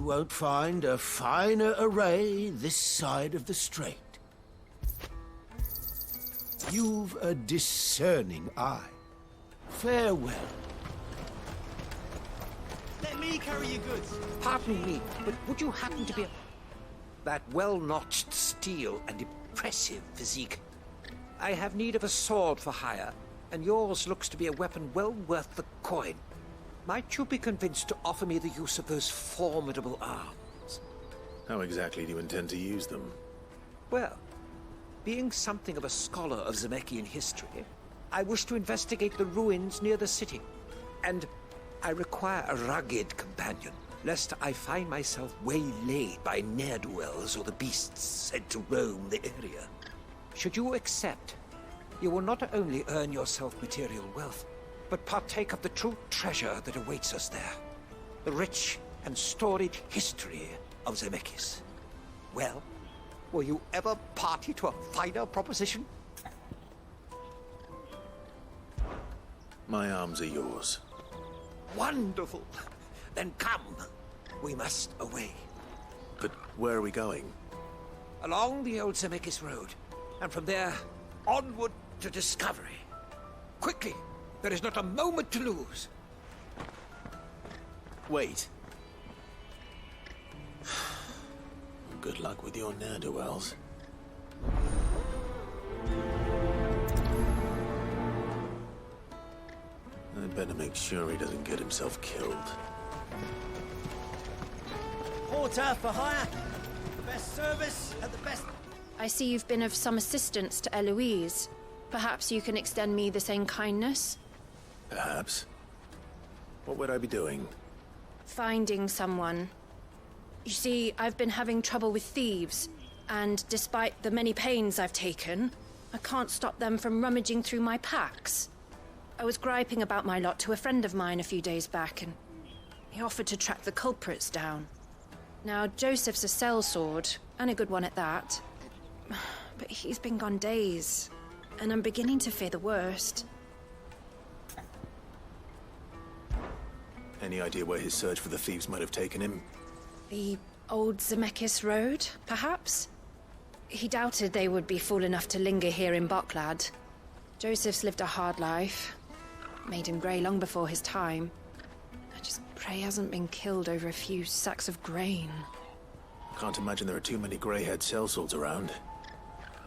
won't find a finer array this side of the strait. You've a discerning eye. Farewell. Let me carry your goods. Pardon me, but would you happen to be that well-notched steel and impressive physique? I have need of a sword for hire, and yours looks to be a weapon well worth the coin. Might you be convinced to offer me the use of those formidable arms? How exactly do you intend to use them? Well, being something of a scholar of Zemeckis history, I wish to investigate the ruins near the city, and I require a rugged companion, lest I find myself waylaid by ne'er-do-wells or the beasts said to roam the area. Should you accept, you will not only earn yourself material wealth, but partake of the true treasure that awaits us there. The rich and storied history of Zemeckis. Well, will you ever party to a finer proposition? My arms are yours. Wonderful! Then come. We must away. But where are we going? Along the old Zemeckis Road, and from there, onward to discovery. Quickly! There is not a moment to lose. Wait. Good luck with your ne'er-do-wells. I'd better make sure he doesn't get himself killed. Porter for hire. The best service at the best... I see you've been of some assistance to Eloise. Perhaps you can extend me the same kindness? Perhaps. What would I be doing? Finding someone. You see, I've been having trouble with thieves, and despite the many pains I've taken, I can't stop them from rummaging through my packs. I was griping about my lot to a friend of mine a few days back, and he offered to track the culprits down. Now, Joseph's a sellsword, and a good one at that. But he's been gone days, and I'm beginning to fear the worst. Any idea where his search for the thieves might have taken him? The old Zemeckis Road, perhaps? He doubted they would be fool enough to linger here in Boklad. Joseph's lived a hard life. Made him grey long before his time. I just pray he hasn't been killed over a few sacks of grain. Can't imagine there are too many grey-haired sellswords around.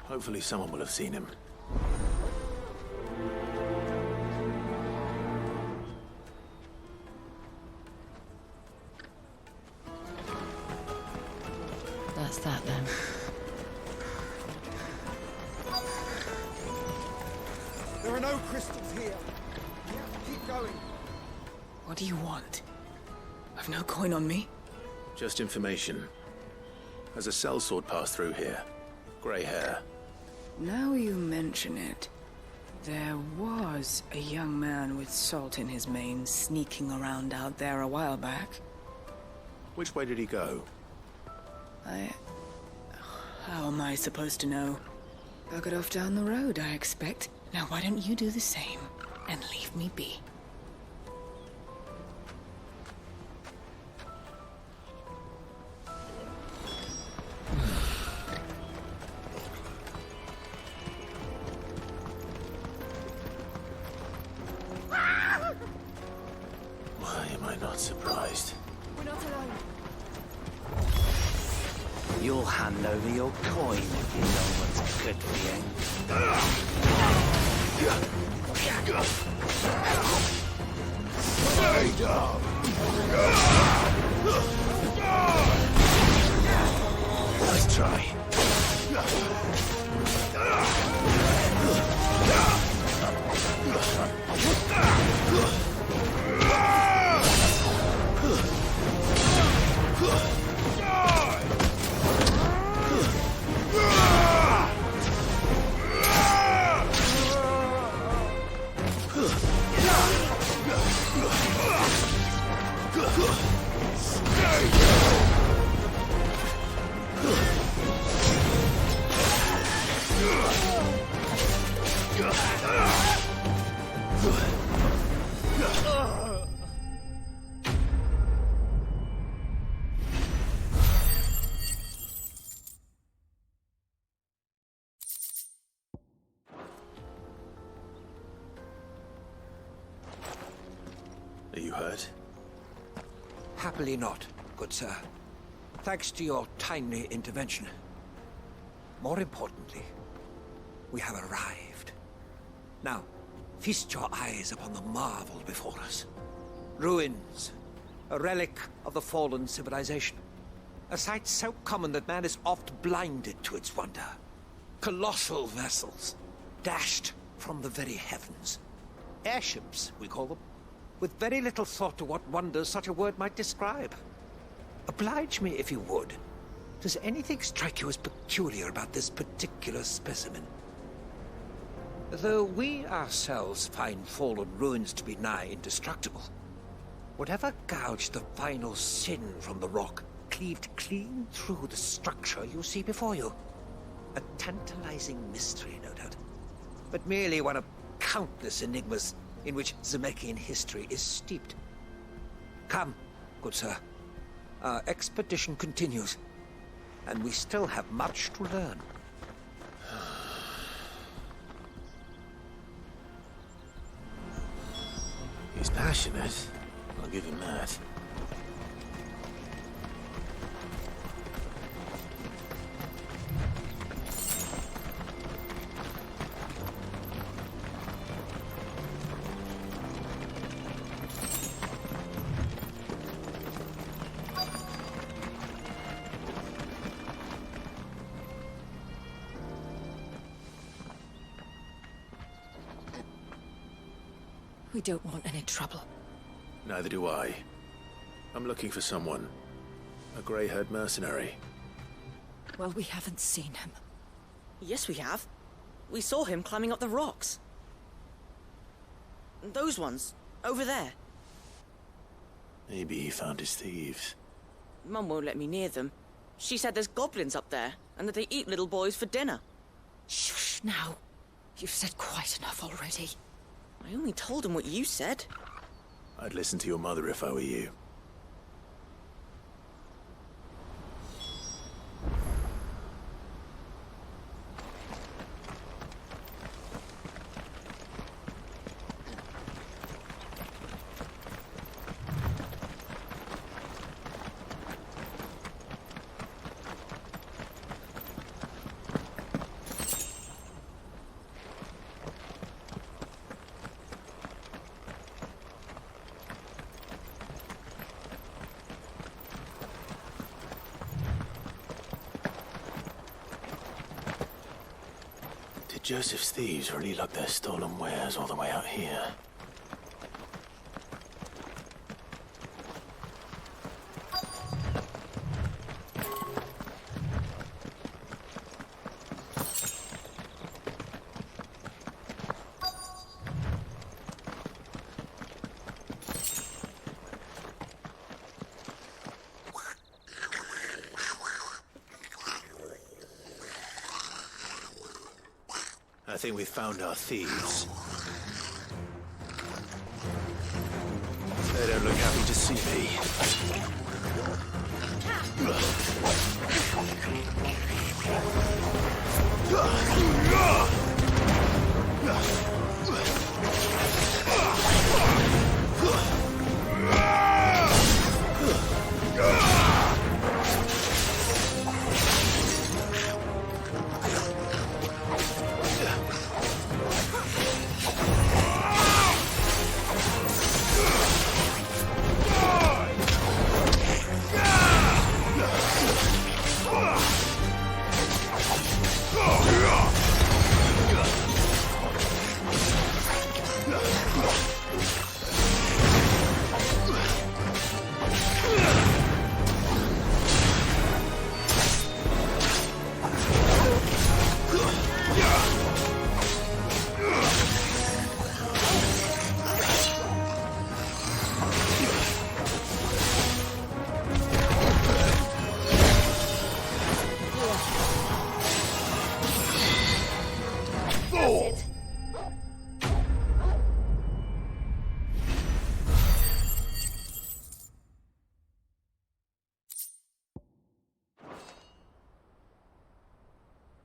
Hopefully someone will have seen him. That's that then. There are no crystals here. We have to keep going. What do you want? I've no coin on me. Just information. Has a sellsword passed through here? Grey hair. Now you mention it, there was a young man with salt in his mane sneaking around out there a while back. Which way did he go? How am I supposed to know? Buggered off down the road, I expect. Now why don't you do the same and leave me be? Why am I not surprised? We're not alone. You'll hand over your coin if you know what's good for you. Stay down! Nice try. Are you hurt? Happily not, good sir. Thanks to your timely intervention. More importantly, we have arrived. Now, feast your eyes upon the marvel before us. Ruins, a relic of the fallen civilization. A sight so common that man is oft blinded to its wonder. Colossal vessels, dashed from the very heavens. Airships, we call them, with very little thought to what wonders such a word might describe. Oblige me if you would. Does anything strike you as peculiar about this particular specimen? Though we ourselves find fallen ruins to be nigh indestructible, whatever gouged the final sin from the rock cleaved clean through the structure you see before you. A tantalizing mystery, no doubt, but merely one of countless enigmas in which Zemeckis history is steeped. Come, good sir. Our expedition continues, and we still have much to learn. He's passionate. I'll give him that. We don't want any trouble. Neither do I. I'm looking for someone. A grey-haired mercenary. Well, we haven't seen him. Yes, we have. We saw him climbing up the rocks. Those ones, over there. Maybe he found his thieves. Mum won't let me near them. She said there's goblins up there, and that they eat little boys for dinner. Shush now. You've said quite enough already. I only told him what you said. I'd listen to your mother if I were you. Joseph's thieves really lug their stolen wares all the way out here. I think we've found our thieves. They don't look happy to see me.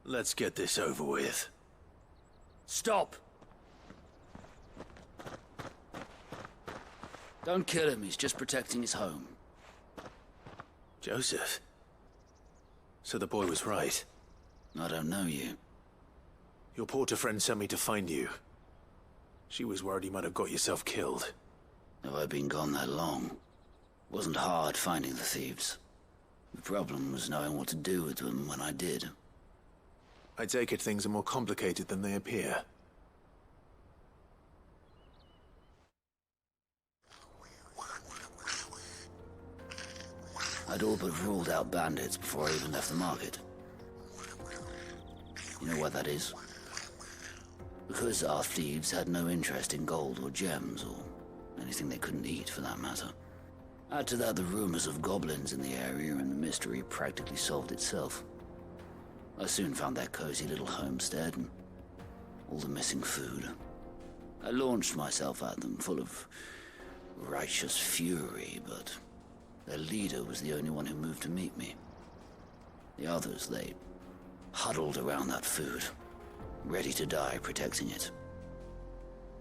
Let's get this over with. Stop! Don't kill him, he's just protecting his home. Joseph? So the boy was right. I don't know you. Your porter friend sent me to find you. She was worried you might have got yourself killed. Have I been gone that long? Wasn't hard finding the thieves. The problem was knowing what to do with them when I did. I take it things are more complicated than they appear. I'd all but ruled out bandits before I even left the market. You know why that is? Because our thieves had no interest in gold or gems, or anything they couldn't eat for that matter. Add to that the rumors of goblins in the area, and the mystery practically solved itself. I soon found their cozy little homestead, and all the missing food. I launched myself at them, full of righteous fury, but their leader was the only one who moved to meet me. The others, they huddled around that food, ready to die protecting it.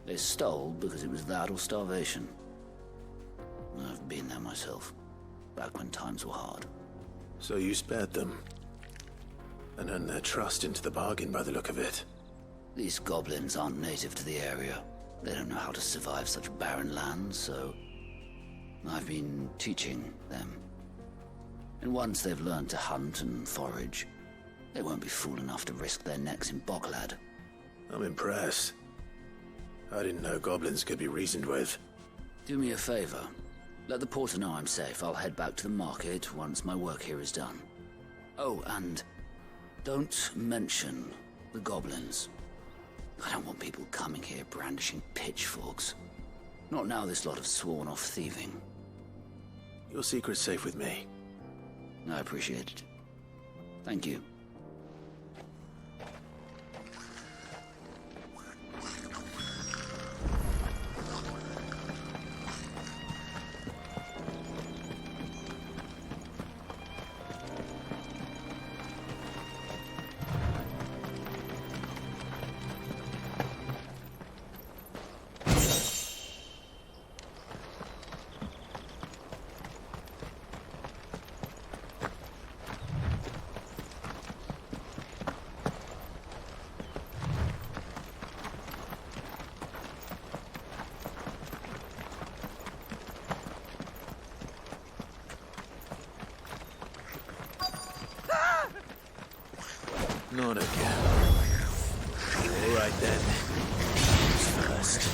They stole because it was that or starvation. I've been there myself, back when times were hard. So you spared them, and earned their trust into the bargain by the look of it. These goblins aren't native to the area. They don't know how to survive such barren lands, so I've been teaching them. And once they've learned to hunt and forage, they won't be fool enough to risk their necks in Bocklad. I'm impressed. I didn't know goblins could be reasoned with. Do me a favor. Let the porter know I'm safe. I'll head back to the market once my work here is done. Oh, and don't mention the goblins. I don't want people coming here brandishing pitchforks. Not now this lot have sworn off thieving. Your secret's safe with me. I appreciate it. Thank you. Not again. All right then. First.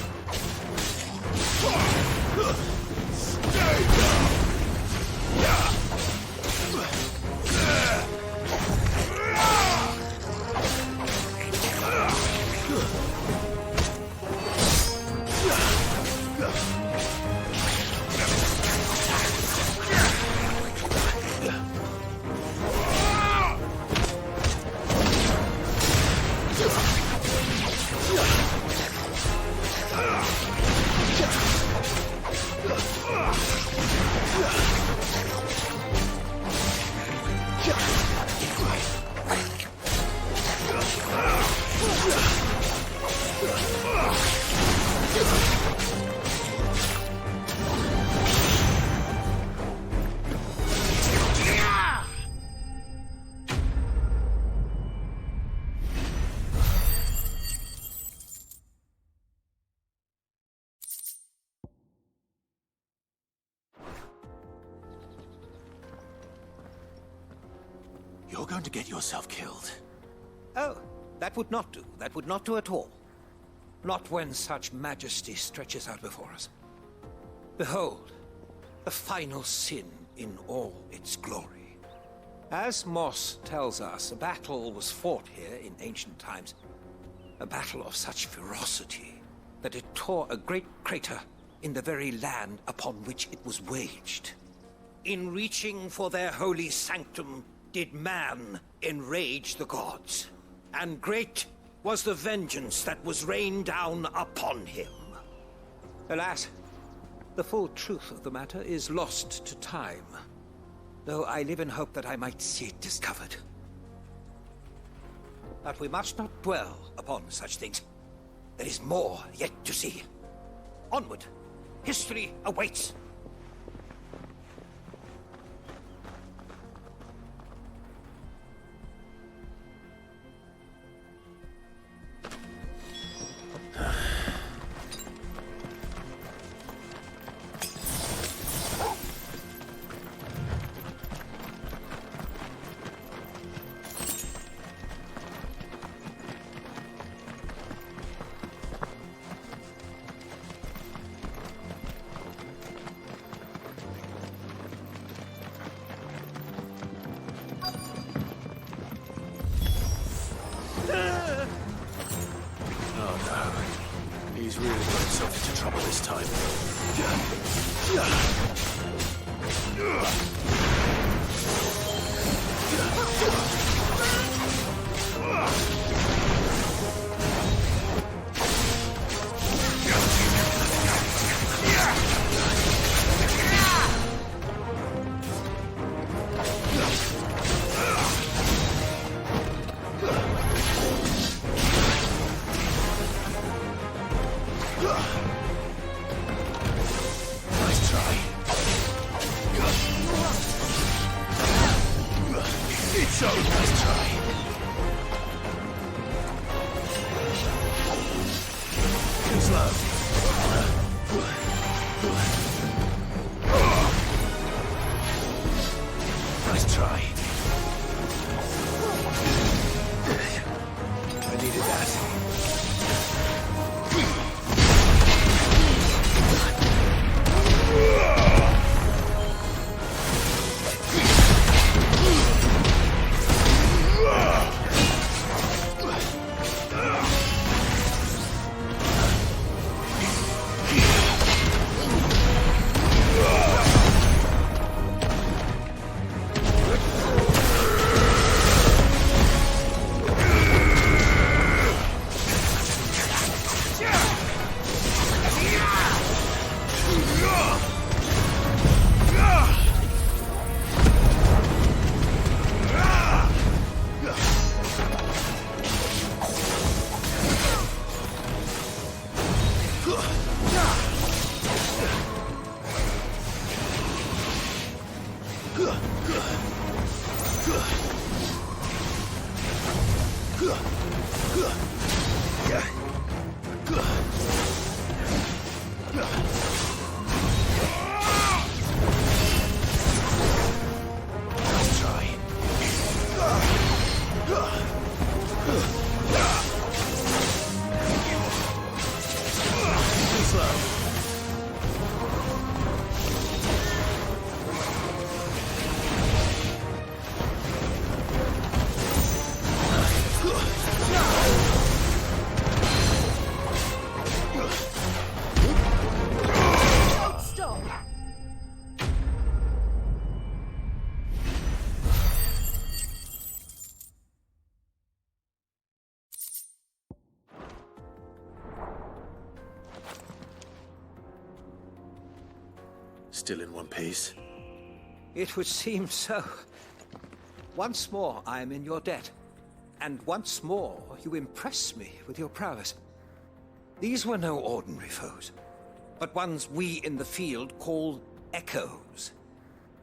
You're going to get yourself killed. Oh, that would not do. That would not do at all. Not when such majesty stretches out before us. Behold, the final sin in all its glory. As Moss tells us, a battle was fought here in ancient times. A battle of such ferocity that it tore a great crater in the very land upon which it was waged. In reaching for their holy sanctum, did man enrage the gods, and great was the vengeance that was rained down upon him. Alas, the full truth of the matter is lost to time, though I live in hope that I might see it discovered. But we must not dwell upon such things. There is more yet to see. Onward, History awaits. He's really got himself into trouble this time. Nice try. It's over. Nice try. Too slow. Nice try. I needed that. Still in one piece? It would seem so. Once more, I am in your debt. And once more, you impress me with your prowess. These were no ordinary foes, but ones we in the field call echoes.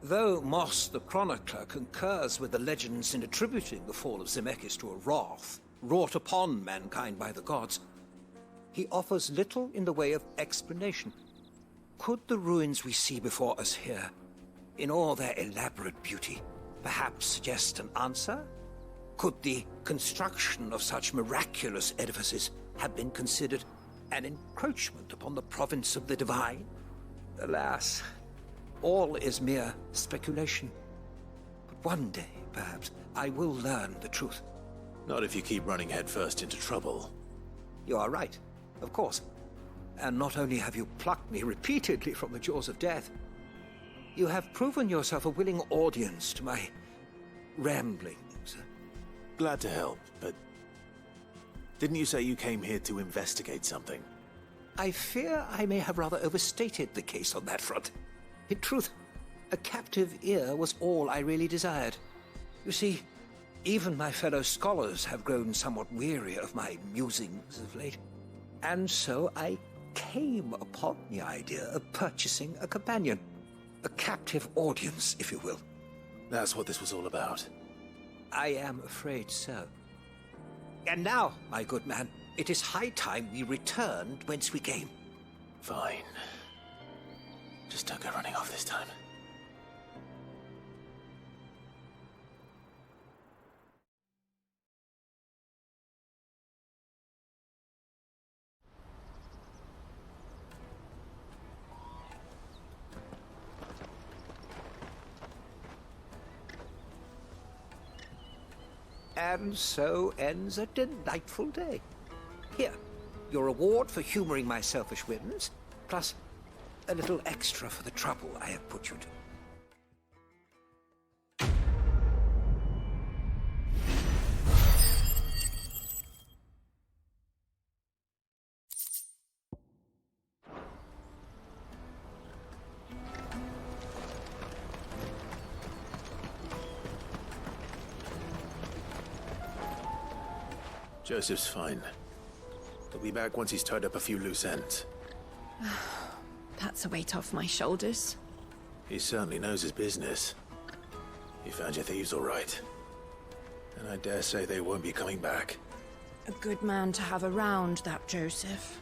Though Moss the Chronicler concurs with the legends in attributing the fall of Zemeckis to a wrath wrought upon mankind by the gods, he offers little in the way of explanation. Could the ruins we see before us here, in all their elaborate beauty, perhaps suggest an answer? Could the construction of such miraculous edifices have been considered an encroachment upon the province of the divine? Alas, all is mere speculation. But one day, perhaps, I will learn the truth. Not if you keep running headfirst into trouble. You are right, of course. And not only have you plucked me repeatedly from the jaws of death, you have proven yourself a willing audience to my ramblings. Glad to help, but didn't you say you came here to investigate something? I fear I may have rather overstated the case on that front. In truth, a captive ear was all I really desired. You see, even my fellow scholars have grown somewhat weary of my musings of late. And so I came upon the idea of purchasing a companion. A captive audience, if you will. That's what this was all about. I am afraid so. And now, my good man, it is high time we returned whence we came. Fine. Just don't go running off this time. And so ends a delightful day. Here, your reward for humoring my selfish whims, plus a little extra for the trouble I have put you to. Joseph's fine. He'll be back once he's tied up a few loose ends. That's a weight off my shoulders. He certainly knows his business. He found your thieves all right. And I dare say they won't be coming back. A good man to have around, that Joseph.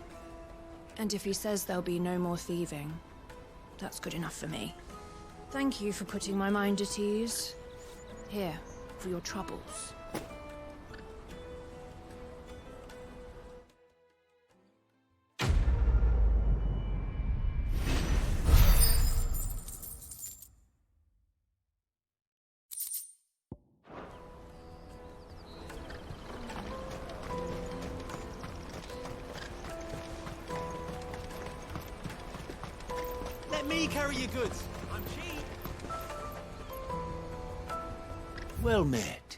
And if he says there'll be no more thieving, that's good enough for me. Thank you for putting my mind at ease. Here, for your troubles. Let me carry your goods. I'm cheap. Well met.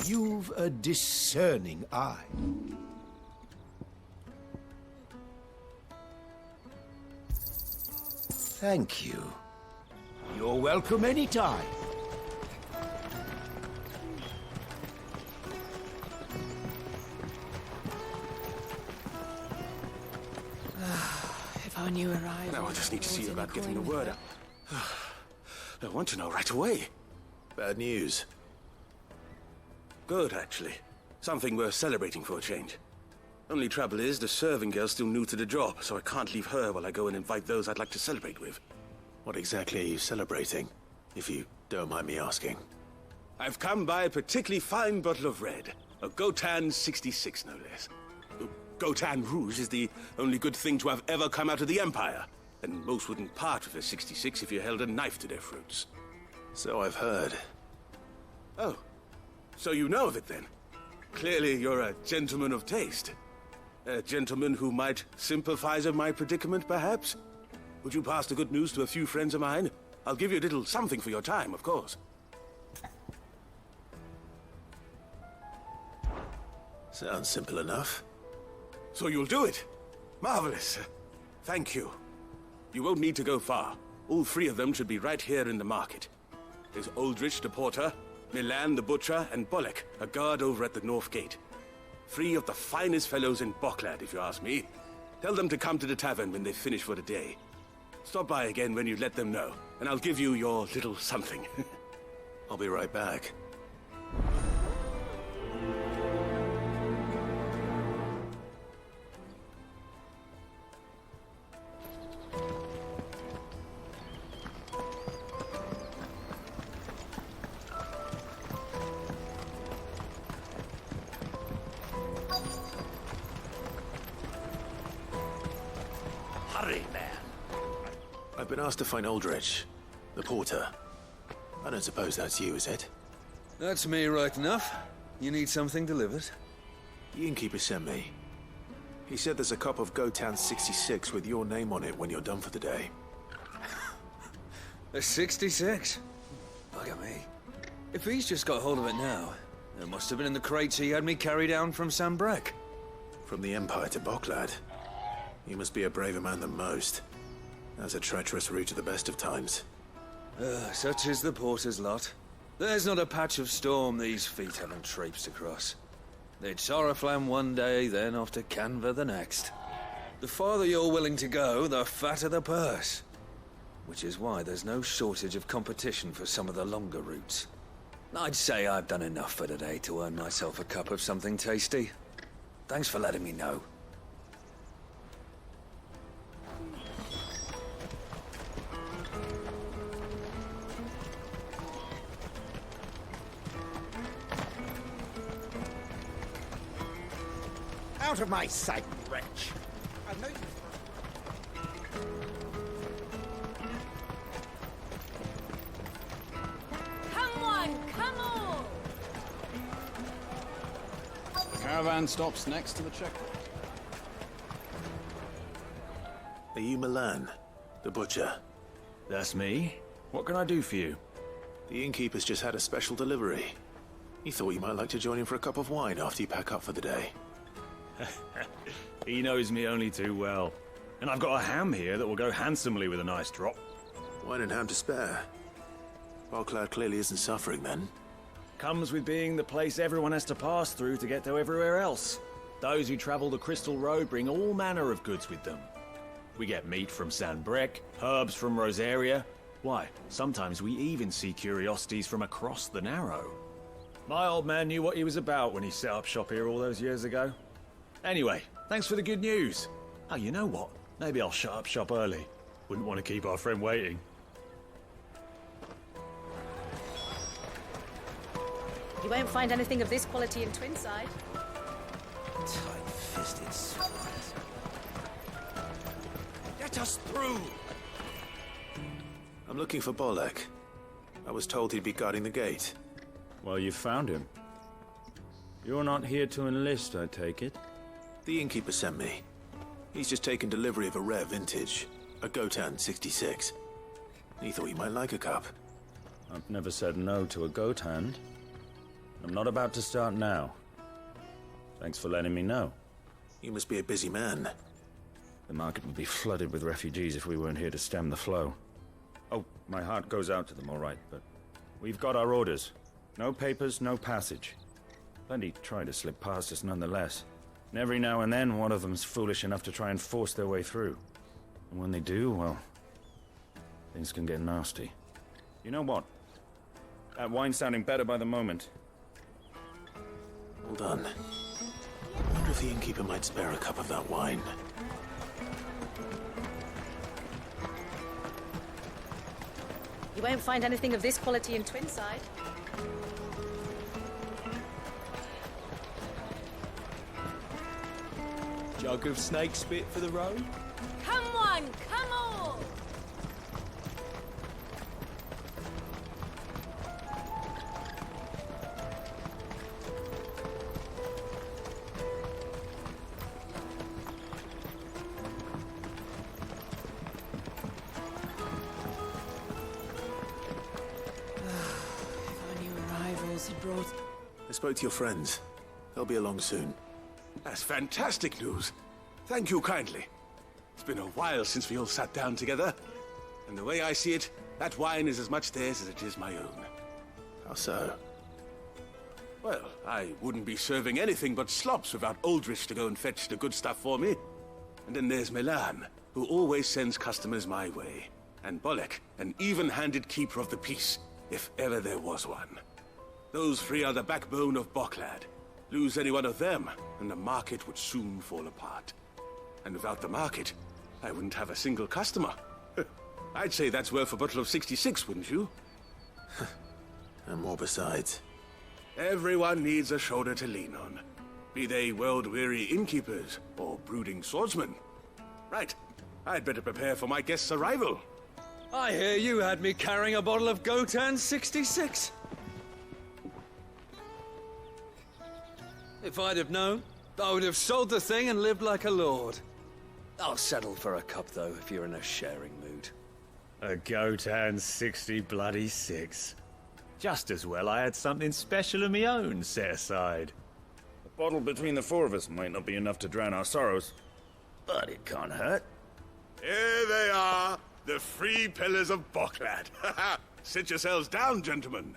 You've a discerning eye. Thank you. You're welcome anytime. If I knew arrival... Now I just need to see about getting the word out. I want to know right away. Bad news. Good, actually. Something worth celebrating for a change. Only trouble is, the serving girl's still new to the job, so I can't leave her while I go and invite those I'd like to celebrate with. What exactly are you celebrating, if you don't mind me asking? I've come by a particularly fine bottle of red. A Gotan 66, no less. Gotan Rouge is the only good thing to have ever come out of the Empire. And most wouldn't part with a 66 if you held a knife to their throats. So I've heard. Oh. So you know of it, then? Clearly you're a gentleman of taste. A gentleman who might sympathize with my predicament, perhaps? Would you pass the good news to a few friends of mine? I'll give you a little something for your time, of course. Sounds simple enough. So you'll do it? Marvelous. Thank you. You won't need to go far. All three of them should be right here in the market. There's Aldrich the porter, Milan the butcher, and Bolek, a guard over at the north gate. Three of the finest fellows in Boklad, if you ask me. Tell them to come to the tavern when they finish for the day. Stop by again when you let them know, and I'll give you your little something. I'll be right back. Hurry, man. I've been asked to find Aldrich, the porter. I don't suppose that's you, is it? That's me right enough. You need something delivered? The innkeeper sent me. He said there's a cup of Gotan 66 with your name on it when you're done for the day. A 66? Look at me. If he's just got hold of it now, it must have been in the crates he had me carry down from Sambrek. From the Empire to Boklad. You must be a braver man than most. That's a treacherous route to the best of times. Such is the porter's lot. There's not a patch of storm these feet haven't traipsed across. It's Oriflamme one day, then off to Canva the next. The farther you're willing to go, the fatter the purse. Which is why there's no shortage of competition for some of the longer routes. I'd say I've done enough for today to earn myself a cup of something tasty. Thanks for letting me know. Out of my sight, wretch! I know you. Come on, come on! The caravan stops next to the checkpoint. Are you Milan, the butcher? That's me. What can I do for you? The innkeeper's just had a special delivery. He thought you might like to join him for a cup of wine after you pack up for the day. He knows me only too well. And I've got a ham here that will go handsomely with a nice drop. Wine and ham to spare. Bogcloud clearly isn't suffering then. Comes with being the place everyone has to pass through to get to everywhere else. Those who travel the Crystal Road bring all manner of goods with them. We get meat from San Brec, herbs from Rosaria. Why, sometimes we even see curiosities from across the Narrow. My old man knew what he was about when he set up shop here all those years ago. Anyway, thanks for the good news. Oh, you know what? Maybe I'll shut up shop early. Wouldn't want to keep our friend waiting. You won't find anything of this quality in Twinside. Tight-fisted swines. Get us through! I'm looking for Bolek. I was told he'd be guarding the gate. Well, you found him. You're not here to enlist, I take it? The innkeeper sent me. He's just taken delivery of a rare vintage, a Gotan 66. He thought you might like a cup. I've never said no to a goat hand. I'm not about to start now. Thanks for letting me know. You must be a busy man. The market would be flooded with refugees if we weren't here to stem the flow. Oh, my heart goes out to them, all right, but we've got our orders. No papers, no passage. Plenty try to slip past us nonetheless. And every now and then, one of them's foolish enough to try and force their way through. And when they do, well, things can get nasty. You know what? That wine's sounding better by the moment. Well done. I wonder if the innkeeper might spare a cup of that wine. You won't find anything of this quality in Twinside. Jug of snake spit for the road? Come on, come on! I spoke to your friends. They'll be along soon. That's fantastic news. Thank you kindly. It's been a while since we all sat down together. And the way I see it, that wine is as much theirs as it is my own. How so? Well, I wouldn't be serving anything but slops without Aldrich to go and fetch the good stuff for me. And then there's Milan, who always sends customers my way. And Bolek, an even-handed keeper of the peace, if ever there was one. Those three are the backbone of Bocklad. Lose any one of them, and the market would soon fall apart. And without the market, I wouldn't have a single customer. I'd say that's worth a bottle of 66, wouldn't you? And more besides. Everyone needs a shoulder to lean on. Be they world-weary innkeepers or brooding swordsmen. Right, I'd better prepare for my guest's arrival. I hear you had me carrying a bottle of Gotan 66. If I'd have known, I would have sold the thing and lived like a lord. I'll settle for a cup, though, if you're in a sharing mood. A Gotan 66. Just as well I had something special of my own set aside. A bottle between the four of us might not be enough to drown our sorrows, but it can't hurt. Here they are, the three pillars of Bocklad. Sit yourselves down, gentlemen.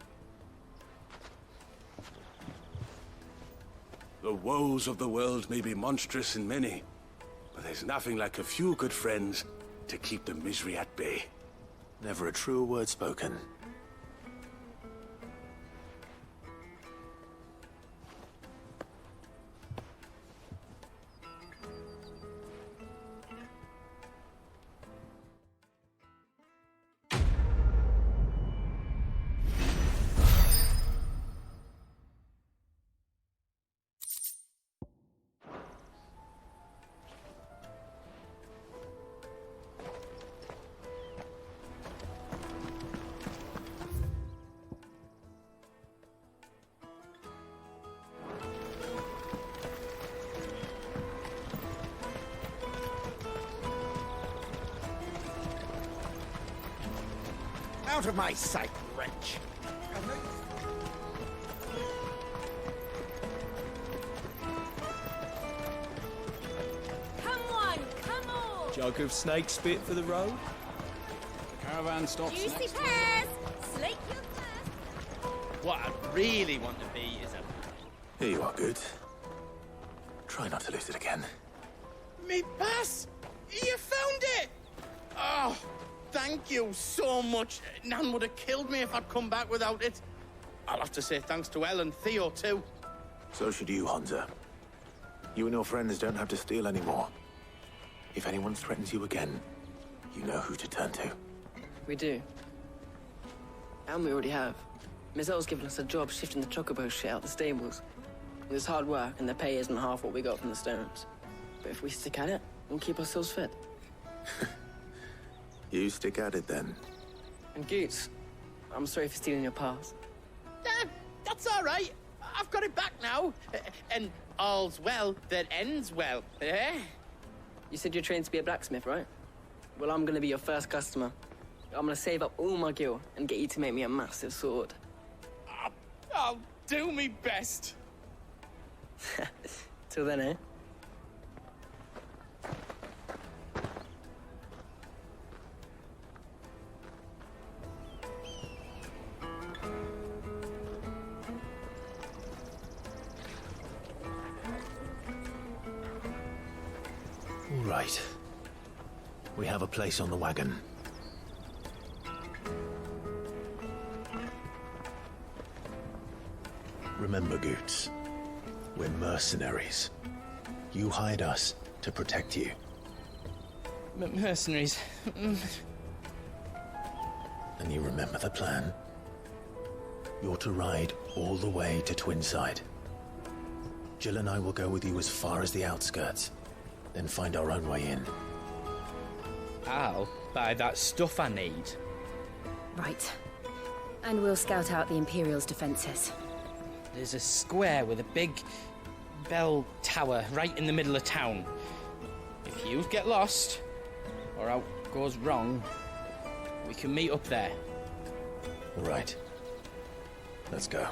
The woes of the world may be monstrous in many, but there's nothing like a few good friends to keep the misery at bay. Never a truer word spoken. Out of my sight, wretch! Come on, come on! Jug of snake spit for the road? The caravan stops Juicy next. pears! Slate your thirst! What I really want to be is a... Here you are, good. Try not to lose it again. Me pass! You found it! Oh, thank you so much. Nan would have killed me if I'd come back without it. I'll have to say thanks to Elle and Theo, too. So should you, Hunter. You and your friends don't have to steal anymore. If anyone threatens you again, you know who to turn to. We do. And we already have. Miss L's given us a job shifting the chocobo shit out the stables. It's hard work, and the pay isn't half what we got from the Stones. But if we stick at it, we'll keep ourselves fit. You stick at it, then. And Goots, I'm sorry for stealing your pass. That's all right. I've got it back now. And all's well that ends well, eh? You said you're trained to be a blacksmith, right? Well, I'm gonna be your first customer. I'm gonna save up all my gil and get you to make me a massive sword. I'll do me best. Till then, eh? All right. We have a place on the wagon. Remember, Goots, we're mercenaries. You hired us to protect you. Mercenaries. And you remember the plan? You're to ride all the way to Twinside. Jill and I will go with you as far as the outskirts, then find our own way in. I'll buy that stuff I need. Right. And we'll scout out the Imperial's defenses. There's a square with a big bell tower right in the middle of town. If you get lost, or out goes wrong, we can meet up there. All right. Let's go.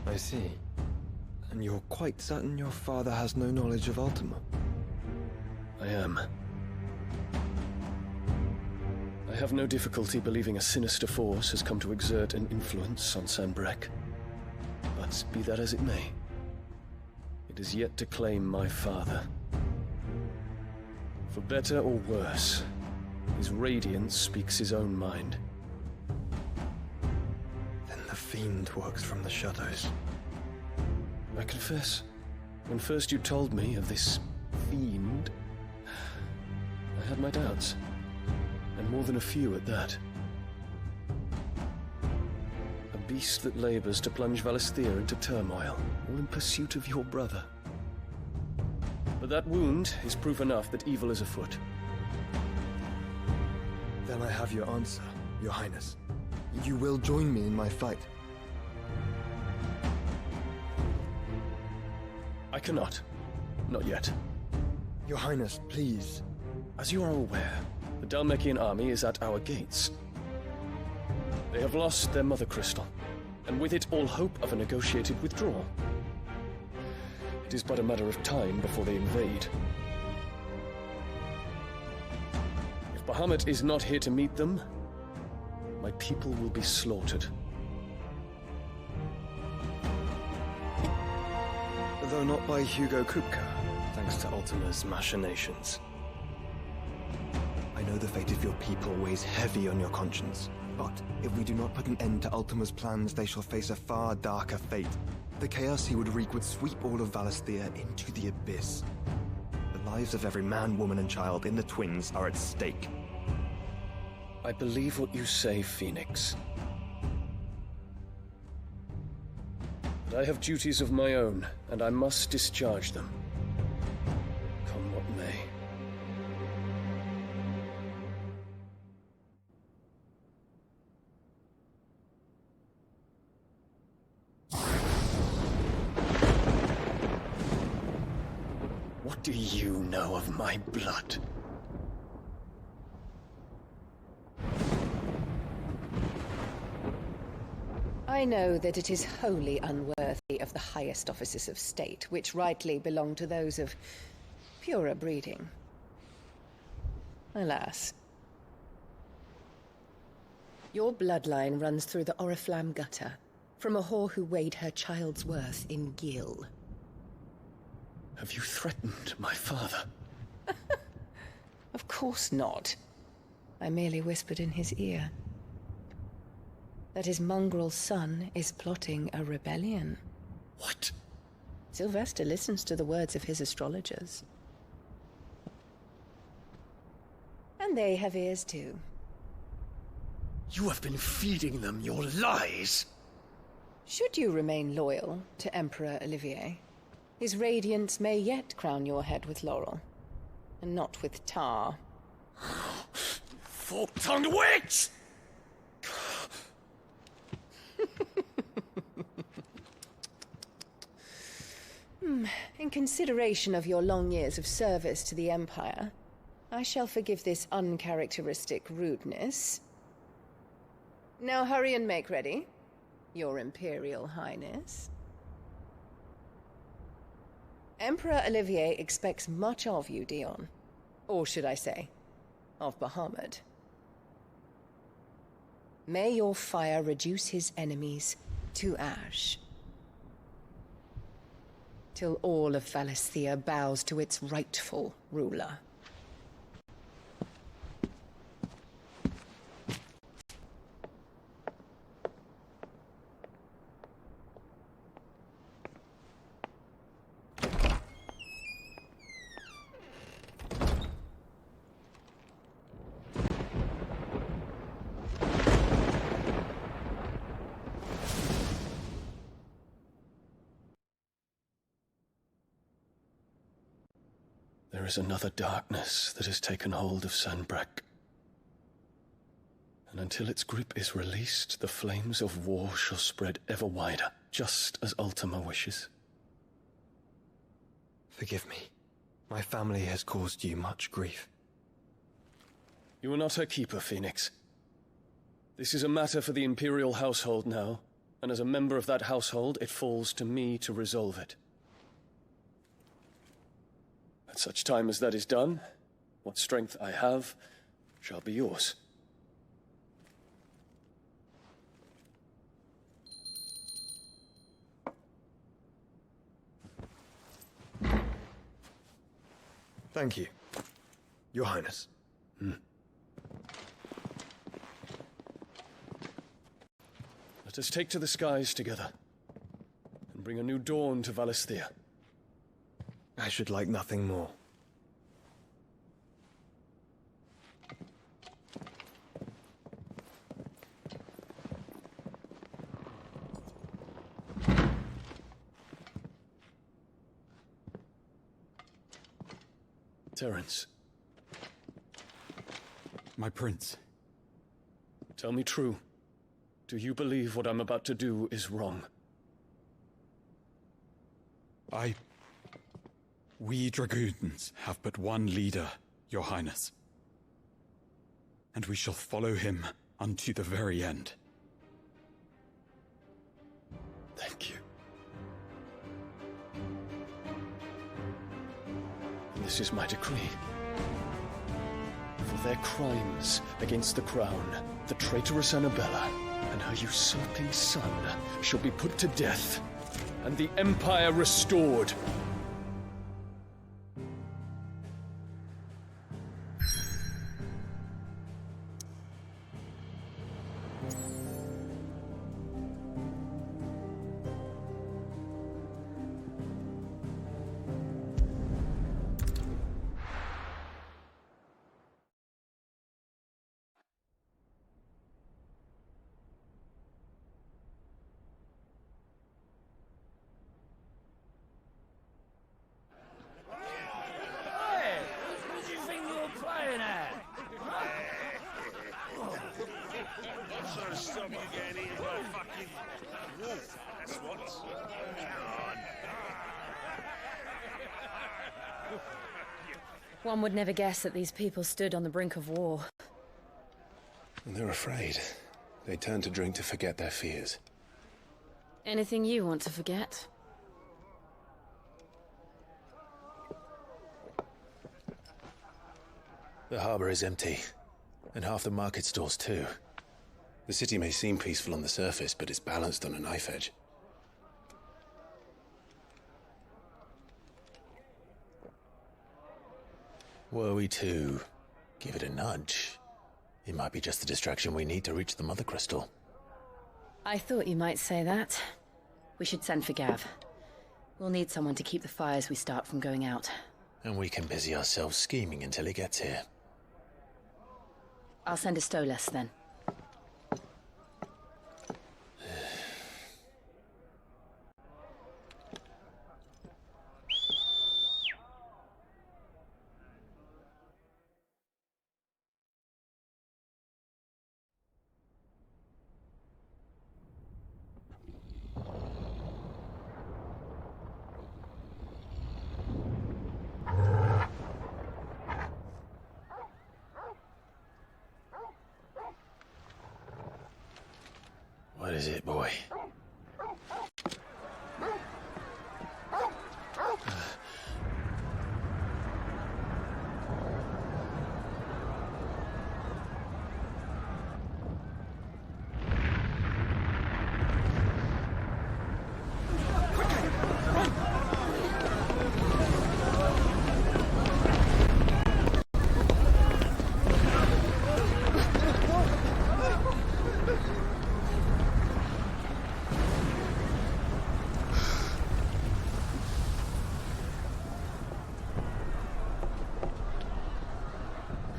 I see. And you're quite certain your father has no knowledge of Ultima? I am. I have no difficulty believing a sinister force has come to exert an influence on Sanbreque. But be that as it may, it is yet to claim my father. For better or worse, his radiance speaks his own mind. Then the fiend works from the shadows. I confess, when first you told me of this fiend, I had my doubts. And more than a few at that. A beast that labors to plunge Valisthea into turmoil, all in pursuit of your brother. But that wound is proof enough that evil is afoot. Then I have your answer, Your Highness. You will join me in my fight. I cannot. Not yet. Your Highness, please. As you are aware, the Dhalmekian army is at our gates. They have lost their mother crystal, and with it all hope of a negotiated withdrawal. It is but a matter of time before they invade. If Bahamut is not here to meet them, my people will be slaughtered. Though not by Hugo Kupka, thanks to Ultima's machinations. I know the fate of your people weighs heavy on your conscience, but if we do not put an end to Ultima's plans, they shall face a far darker fate. The chaos he would wreak would sweep all of Valisthea into the abyss. The lives of every man, woman, and child in the Twins are at stake. I believe what you say, Phoenix. But I have duties of my own, and I must discharge them. Come what may. What do you know of my blood? I know that it is wholly unworthy of the highest offices of state, which rightly belong to those of purer breeding. Alas. Your bloodline runs through the Oriflamme gutter, from a whore who weighed her child's worth in Gil. Have you threatened my father? Of course not. I merely whispered in his ear that his mongrel son is plotting a rebellion. What? Sylvester listens to the words of his astrologers. And they have ears too. You have been feeding them your lies! Should you remain loyal to Emperor Olivier, his radiance may yet crown your head with laurel, and not with tar. Fork-tongued witch! In consideration of your long years of service to the Empire, I shall forgive this uncharacteristic rudeness. Now hurry and make ready, Your Imperial Highness. Emperor Olivier expects much of you, Dion. Or should I say, of Bahamut. May your fire reduce his enemies to ash, till all of Valisthea bows to its rightful ruler. There is another darkness that has taken hold of Sanbreque. And until its grip is released, the flames of war shall spread ever wider, just as Ultima wishes. Forgive me. My family has caused you much grief. You are not her keeper, Phoenix. This is a matter for the Imperial household now, and as a member of that household, it falls to me to resolve it. At such time as that is done, what strength I have shall be yours. Thank you, Your Highness. Let us take to the skies together, and bring a new dawn to Valisthea. I should like nothing more. Terence. My prince. Tell me true. Do you believe what I'm about to do is wrong? I We dragoons have but one leader, Your Highness. And we shall follow him unto the very end. Thank you. This is my decree. For their crimes against the crown, the traitorous Annabella and her usurping son shall be put to death, and the Empire restored. One would never guess that these people stood on the brink of war. They're afraid. They turn to drink to forget their fears. Anything you want to forget? The harbor is empty, and half the market stalls too. The city may seem peaceful on the surface, but it's balanced on a knife edge. Were we to give it a nudge, it might be just the distraction we need to reach the Mother Crystal. I thought you might say that. We should send for Gav. We'll need someone to keep the fires we start from going out. And we can busy ourselves scheming until he gets here. I'll send a Stolas then. What is it, boy?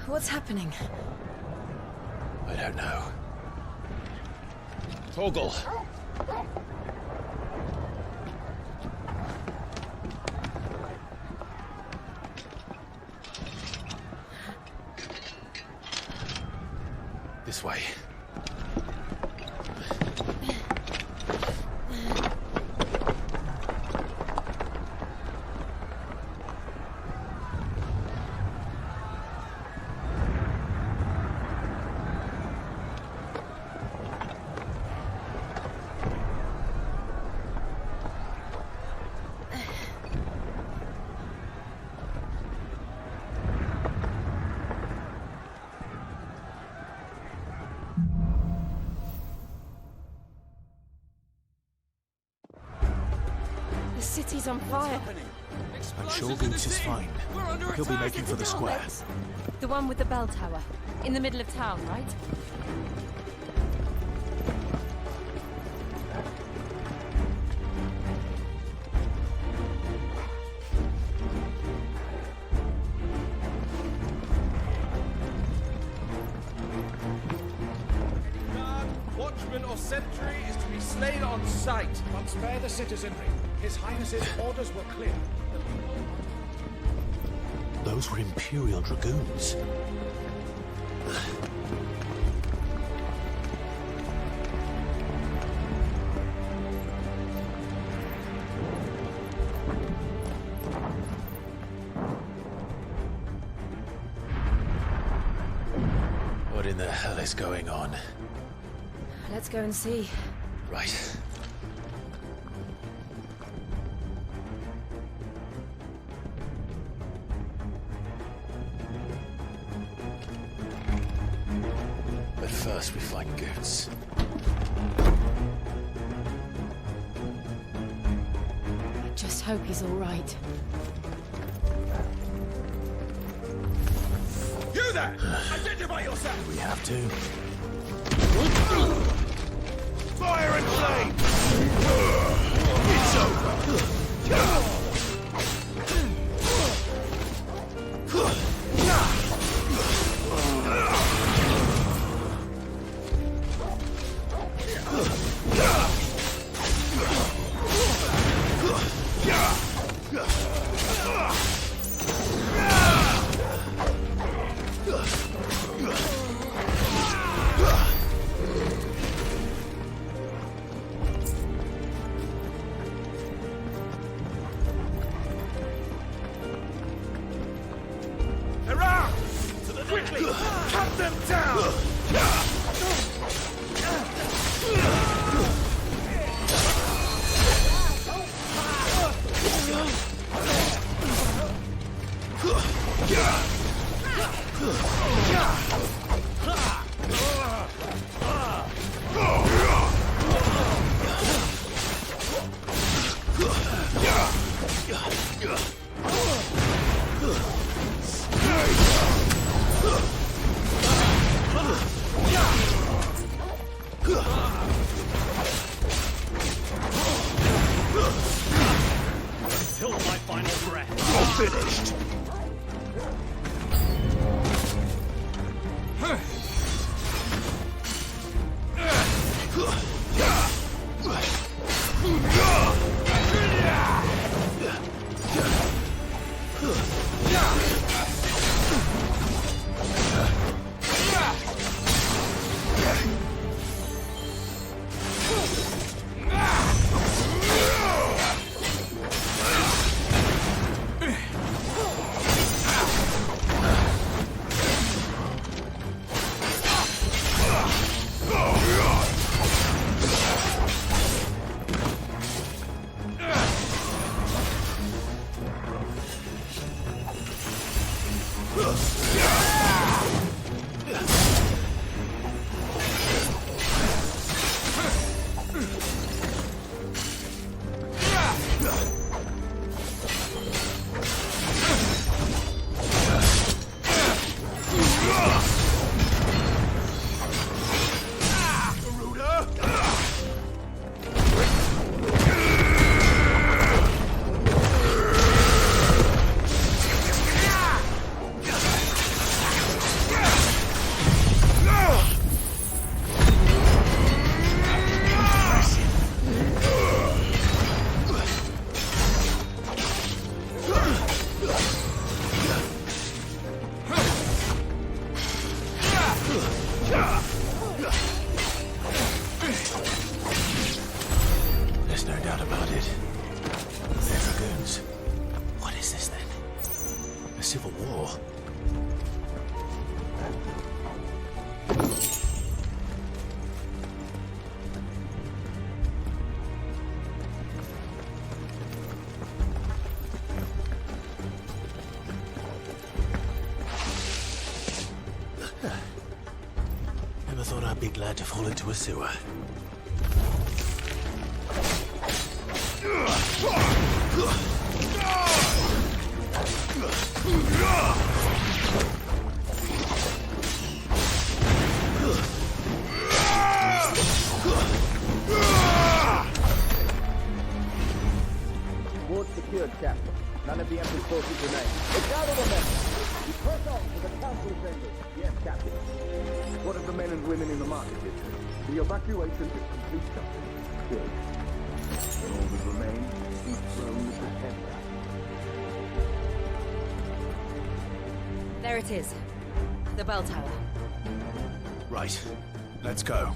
What's happening? I don't know. Torgal! This way. The city's on fire. I'm sure Boots is fine. He'll be making for the square. The one with the bell tower. In the middle of town, right? Watchman or sentry is to be slain on sight. But spare the citizenry. His Highness's orders were clear. Those were Imperial Dragoons. is going on? Let's go and see. Right. But first we find Goetz. Just hope he's all right. You there! Identify yourself! We have to. Fire and flame! It's over! Quickly! Cut them down! Until my final breath. You're finished. There's no doubt about it. They're dragoons. What is this then? A civil war? Never thought I'd be glad to fall into a sewer. Ward secured, Captain. None of the Emperor's forces remain. It's out of the men! You press on to the council chambers. Yes, Captain. What of the men and women in the market district? The evacuation is complete, Captain. Good. Then all that remains is thrown with the Emperor. There it is. The bell tower. Right. Let's go.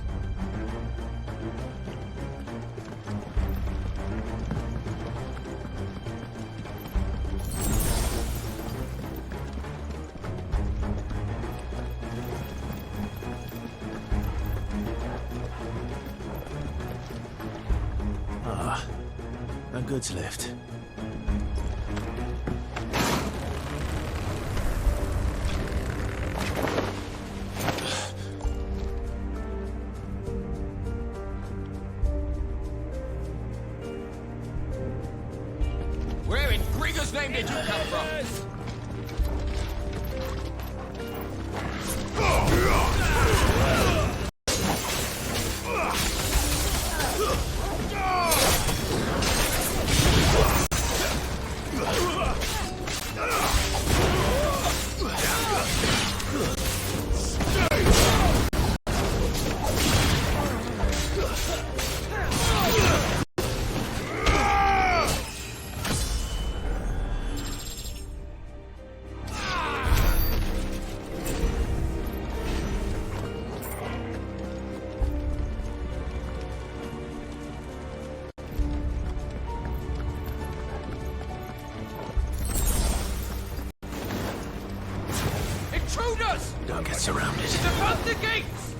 A goods lift. Where in Grieger's name did you come from? Intruders! Don't get surrounded. Defend the gates!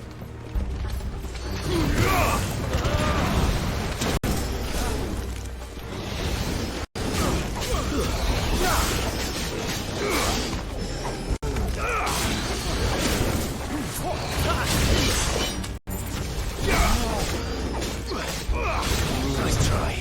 Nice try.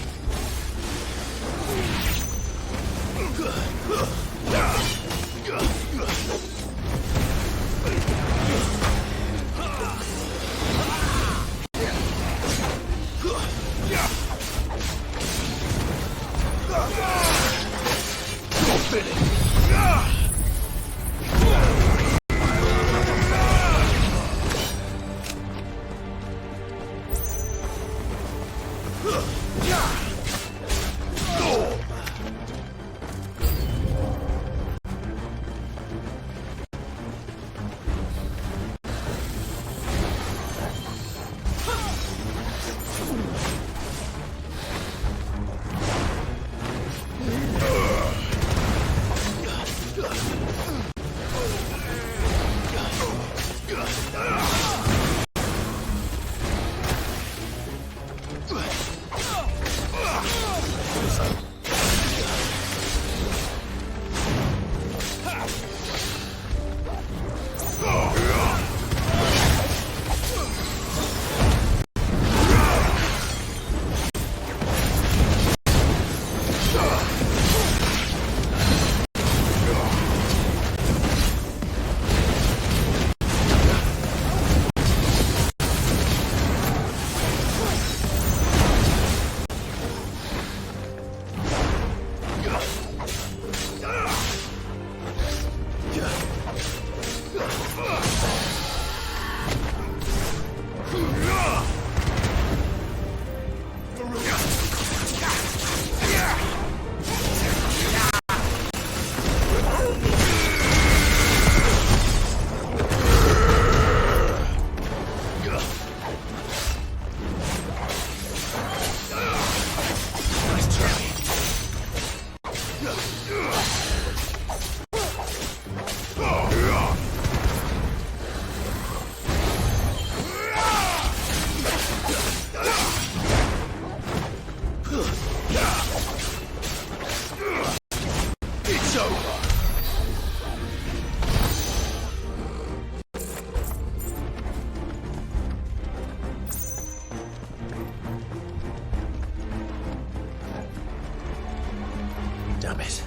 Damn it.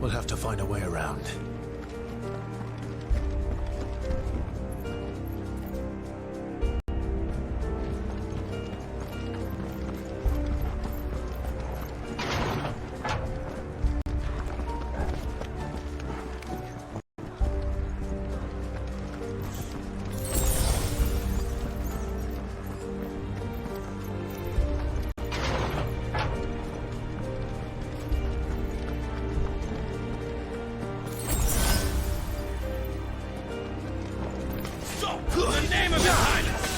We'll have to find a way around. In the name of Your Highness!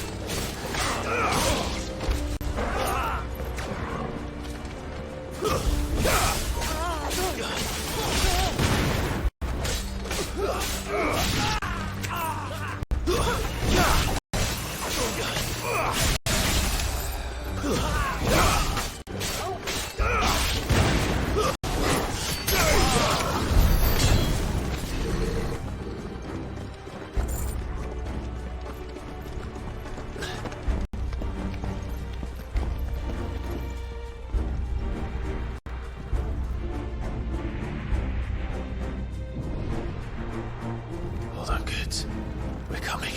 Hold on, goods. We're coming.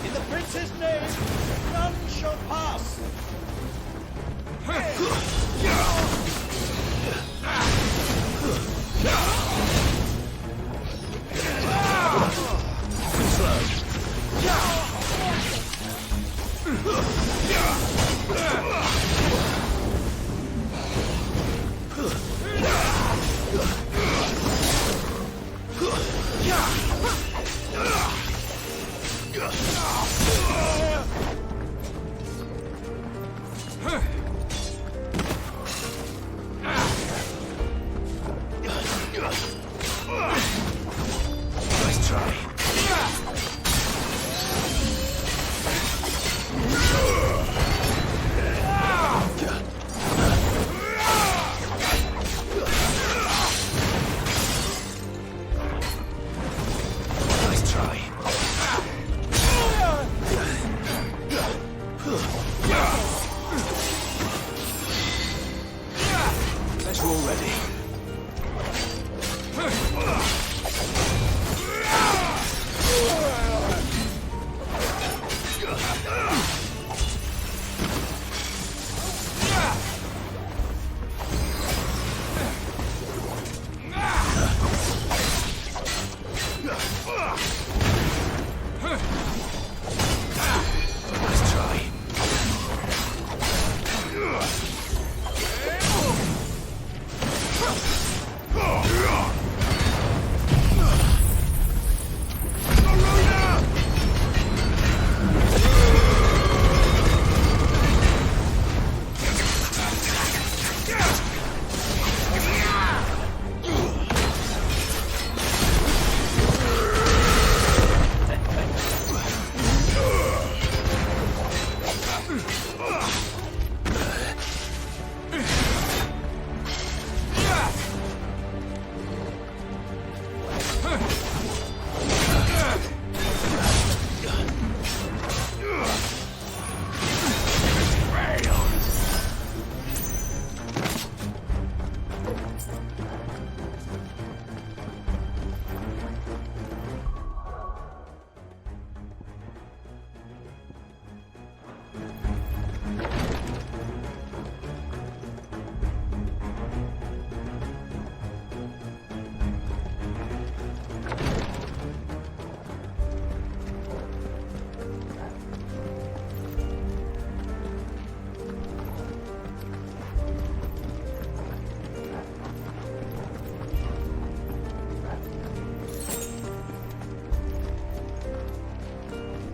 In the prince's name, none shall pass. Nice try. Nice try. Let's roll ready. Nice try.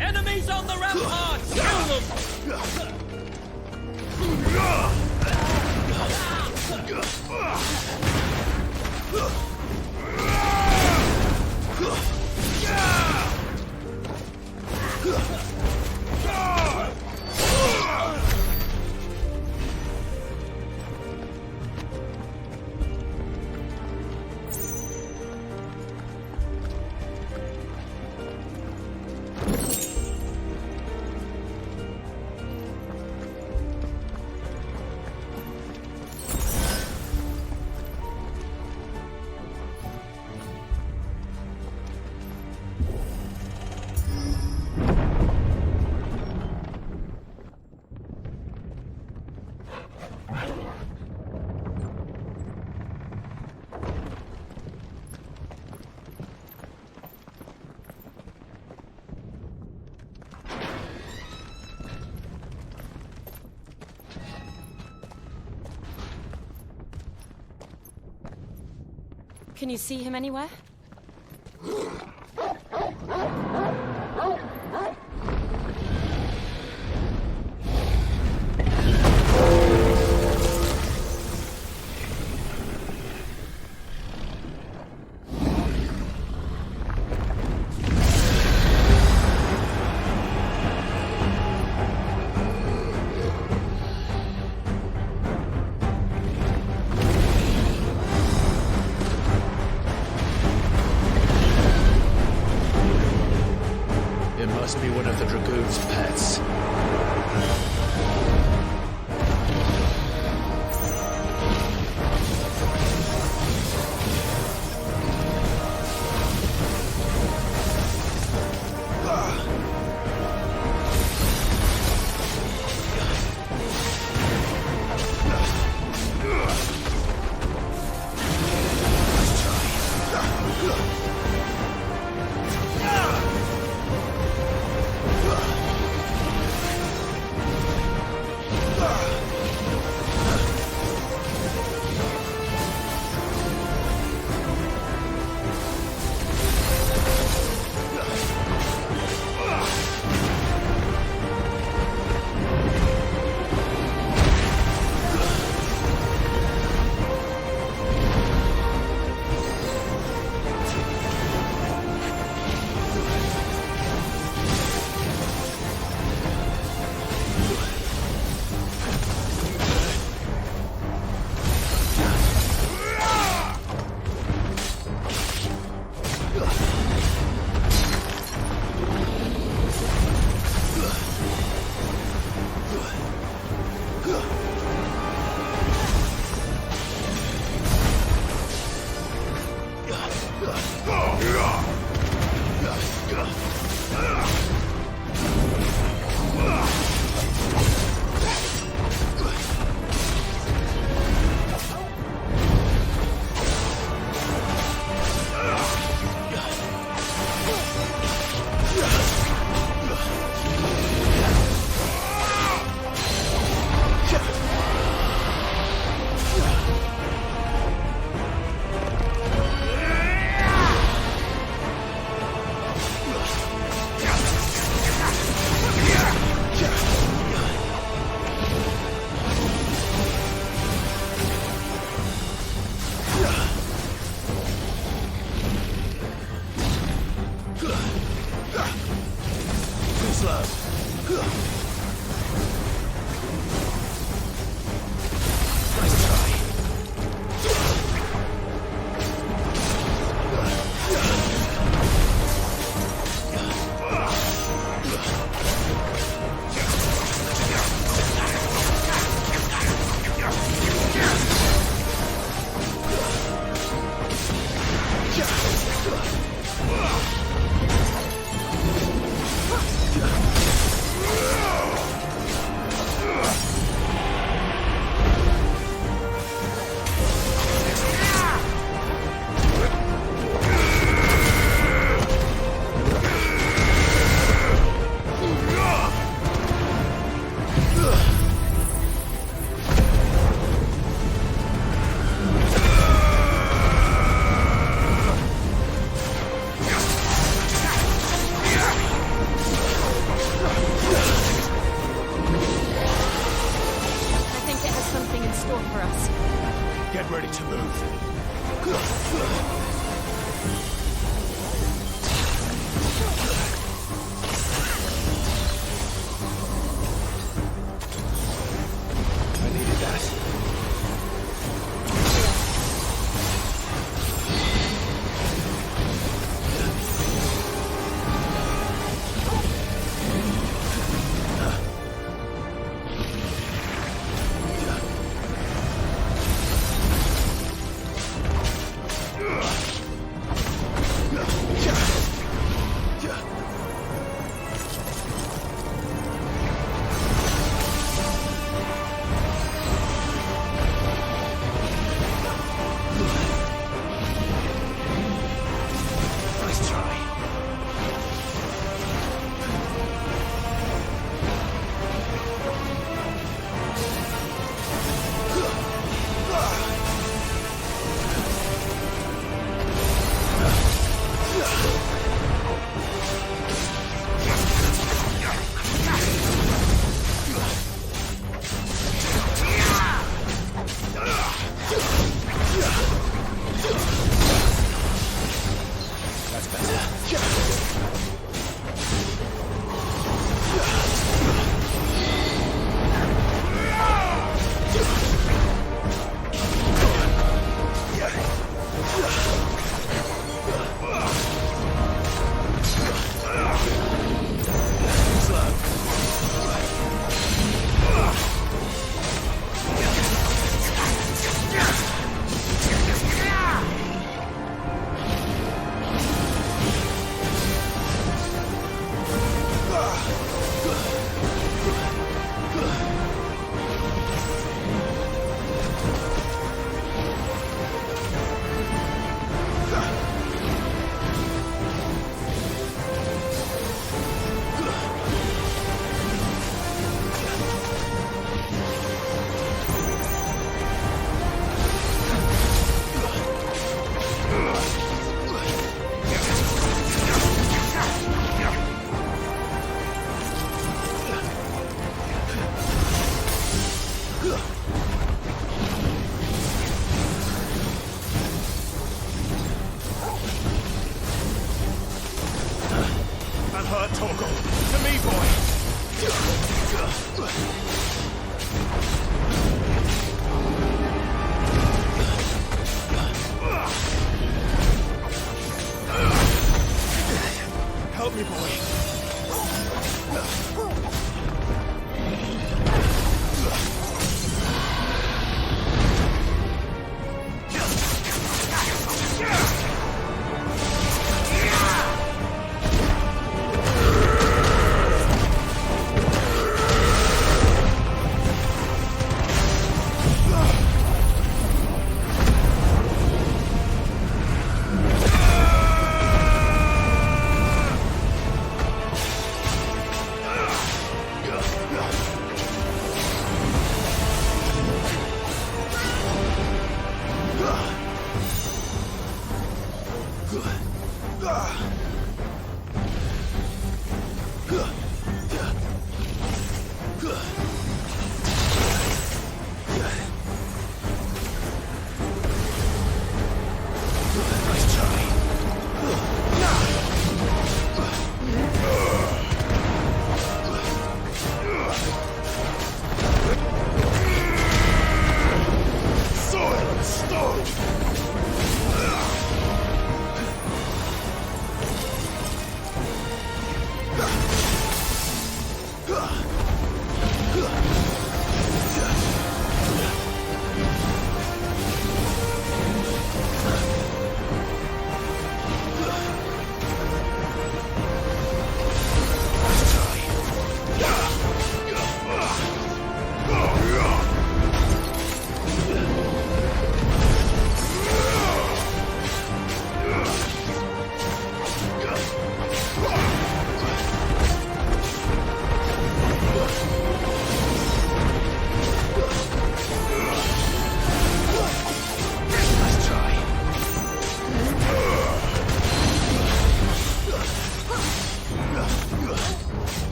Enemies on the ramparts! Kill them! Can you see him anywhere? It must be one of the Dragoon's pets.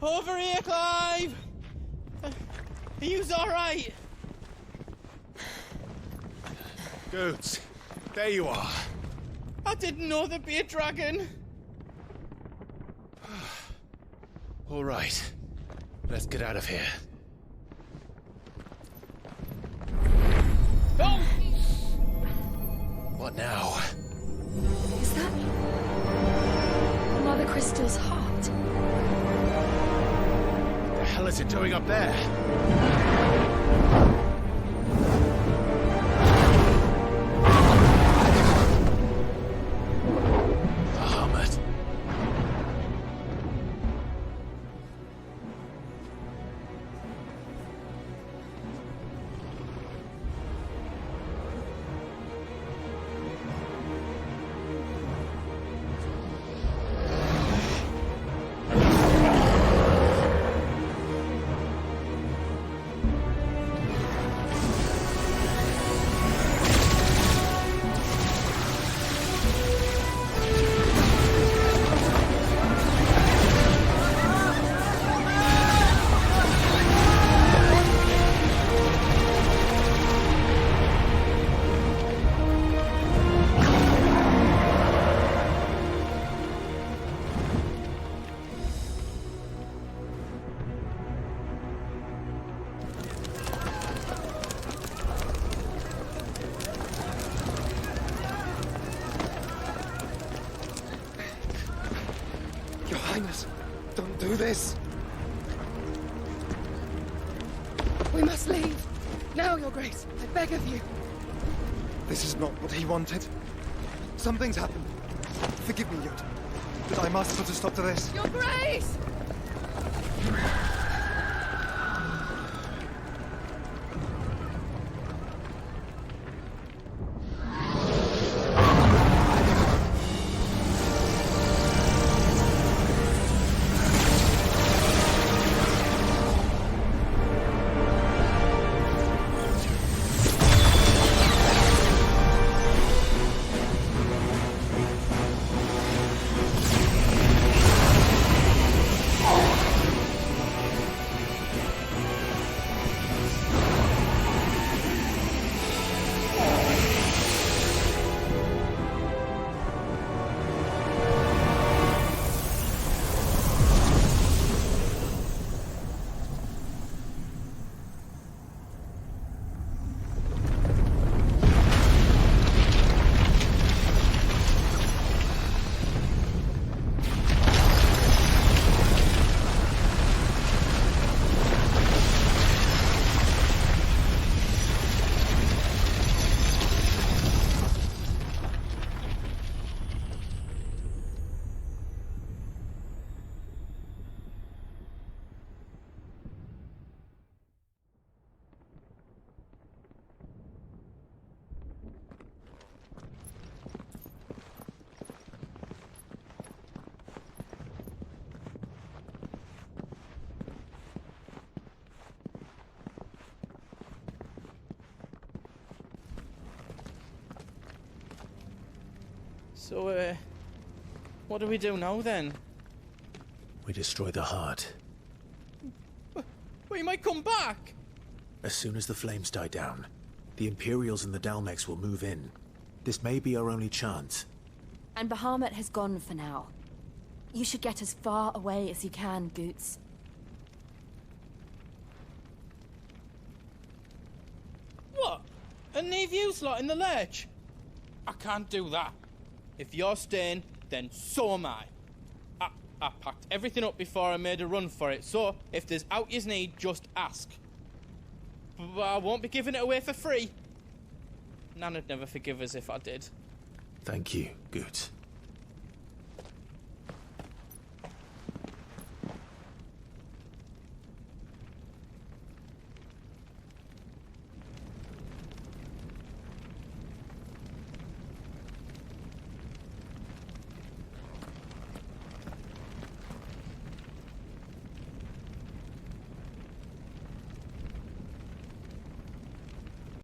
Over here, Clive! Are you alright? Goats, there you are. I didn't know there'd be a dragon. All right, let's get out of here. Oh! What now? Is that Mother Crystal's heart? What the hell is it doing up there? Bahamut. Your Highness, don't do this. We must leave. Now, Your Grace, I beg of you. This is not what he wanted. Something's happened. Forgive me, Yod, but I must put a stop to this. Your Grace! So, what do we do now then? We destroy the heart. Well, you might come back! As soon as the flames die down, the Imperials and the Dalmex will move in. This may be our only chance. And Bahamut has gone for now. You should get as far away as you can, Goots. What? And leave you lot in the lurch? I can't do that. If you're staying, then so am I. I packed everything up before I made a run for it, so if there's out yous need, just ask. But I won't be giving it away for free. Nana'd never forgive us if I did. Thank you, Goots.